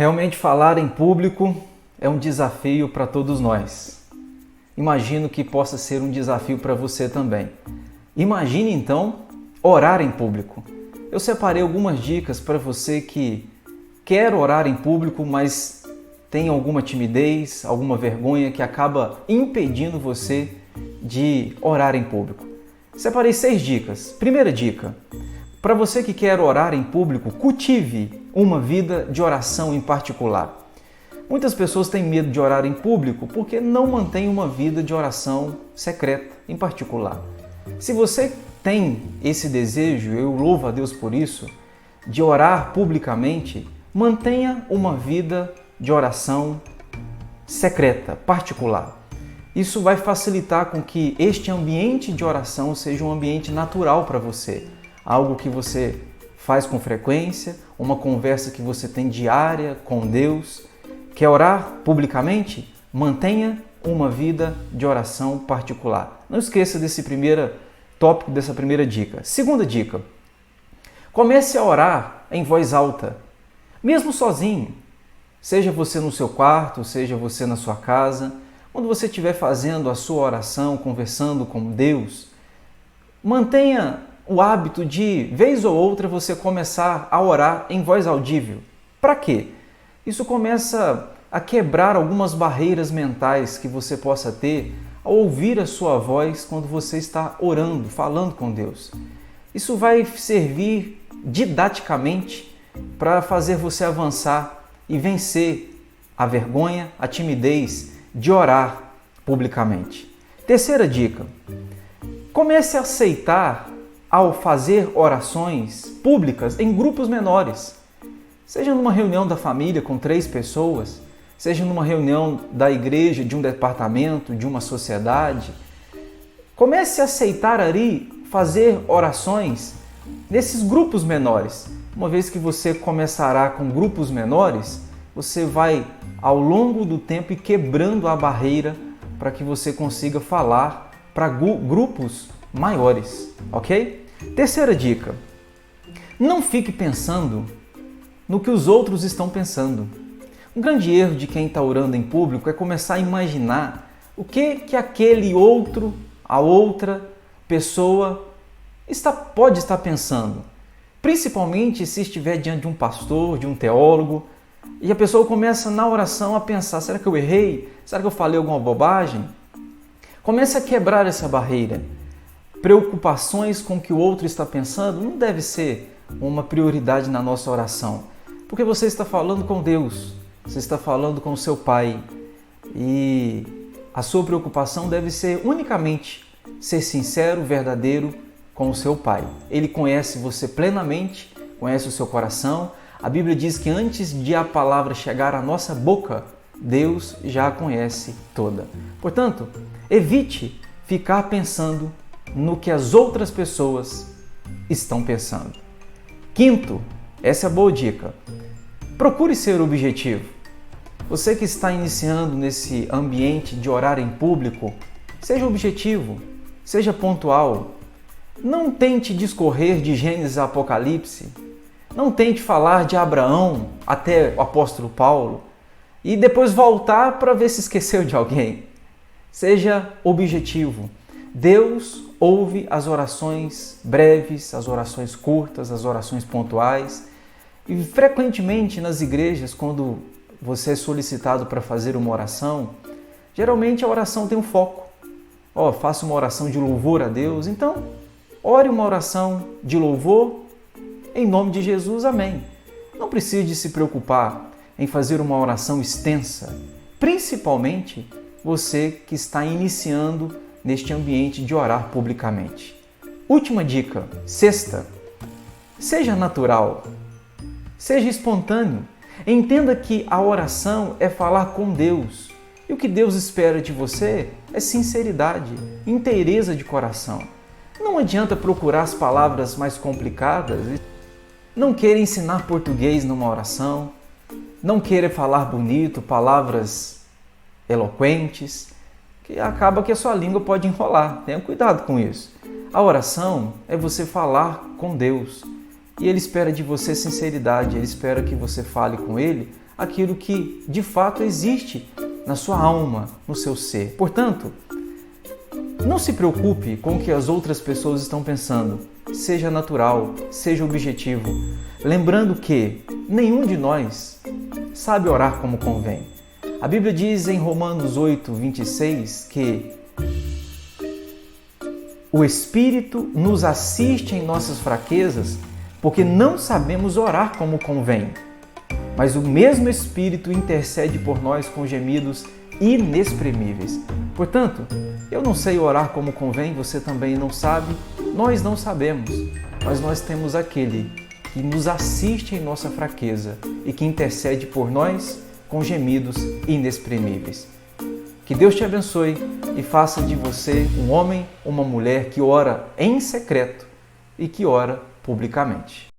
Realmente falar em público é um desafio para todos nós. Imagino que possa ser um desafio para você também. Imagine então orar em público. Eu separei algumas dicas para você que quer orar em público, mas tem alguma timidez, alguma vergonha que acaba impedindo você de orar em público. Separei 6 dicas. Primeira dica: para você que quer orar em público, cultive uma vida de oração em particular. Muitas pessoas têm medo de orar em público porque não mantêm uma vida de oração secreta, em particular. Se você tem esse desejo, eu louvo a Deus por isso, de orar publicamente, mantenha uma vida de oração secreta, particular. Isso vai facilitar com que este ambiente de oração seja um ambiente natural para você. Algo que você faz com frequência, uma conversa que você tem diária com Deus. Quer orar publicamente? Mantenha uma vida de oração particular. Não esqueça desse primeiro tópico, dessa primeira dica. Segunda dica: comece a orar em voz alta, mesmo sozinho. Seja você no seu quarto, seja você na sua casa, quando você estiver fazendo a sua oração, conversando com Deus, mantenha o hábito de, vez ou outra, você começar a orar em voz audível. Para quê? Isso começa a quebrar algumas barreiras mentais que você possa ter ao ouvir a sua voz quando você está orando, falando com Deus. Isso vai servir didaticamente para fazer você avançar e vencer a vergonha, a timidez de orar publicamente. Terceira dica: comece a aceitar ao fazer orações públicas em grupos menores. Seja numa reunião da família com 3 pessoas, seja numa reunião da igreja, de um departamento, de uma sociedade. Comece a aceitar ali fazer orações nesses grupos menores. Uma vez que você começará com grupos menores, você vai ao longo do tempo ir quebrando a barreira para que você consiga falar para grupos maiores, ok? Terceira dica: não fique pensando no que os outros estão pensando. Um grande erro de quem está orando em público é começar a imaginar o que aquele outro, a outra pessoa pode estar pensando. Principalmente se estiver diante de um pastor, de um teólogo, e a pessoa começa na oração a pensar: será que eu errei? Será que eu falei alguma bobagem? Comece a quebrar essa barreira. Preocupações com o que o outro está pensando não deve ser uma prioridade na nossa oração, porque você está falando com Deus, você está falando com o seu Pai, e a sua preocupação deve ser unicamente ser sincero, verdadeiro com o seu Pai. Ele conhece você plenamente, conhece o seu coração. A Bíblia diz que antes de a palavra chegar à nossa boca, Deus já a conhece toda. Portanto, evite ficar pensando no que as outras pessoas estão pensando. Quinto, essa é a boa dica: procure ser objetivo. Você que está iniciando nesse ambiente de orar em público, seja objetivo, seja pontual. Não tente discorrer de Gênesis a Apocalipse. Não tente falar de Abraão até o apóstolo Paulo e depois voltar para ver se esqueceu de alguém. Seja objetivo. Deus ouve as orações breves, as orações curtas, as orações pontuais. E frequentemente nas igrejas, quando você é solicitado para fazer uma oração, geralmente a oração tem um foco. Faça uma oração de louvor a Deus. Então, ore uma oração de louvor em nome de Jesus, amém. Não precise de se preocupar em fazer uma oração extensa, principalmente você que está iniciando neste ambiente de orar publicamente. Última dica, sexta: seja natural, seja espontâneo. Entenda que a oração é falar com Deus e o que Deus espera de você é sinceridade, inteireza de coração. Não adianta procurar as palavras mais complicadas, não queira ensinar português numa oração, não queira falar bonito, palavras eloquentes, que acaba que a sua língua pode enrolar. Tenha cuidado com isso. A oração é você falar com Deus e Ele espera de você sinceridade, Ele espera que você fale com Ele aquilo que de fato existe na sua alma, no seu ser. Portanto, não se preocupe com o que as outras pessoas estão pensando. Seja natural, seja objetivo. Lembrando que nenhum de nós sabe orar como convém. A Bíblia diz em Romanos 8, 26 que o Espírito nos assiste em nossas fraquezas porque não sabemos orar como convém. Mas o mesmo Espírito intercede por nós com gemidos inexprimíveis. Portanto, eu não sei orar como convém, você também não sabe, nós não sabemos, mas nós temos aquele que nos assiste em nossa fraqueza e que intercede por nós com gemidos inexprimíveis. Que Deus te abençoe e faça de você um homem ou uma mulher que ora em secreto e que ora publicamente.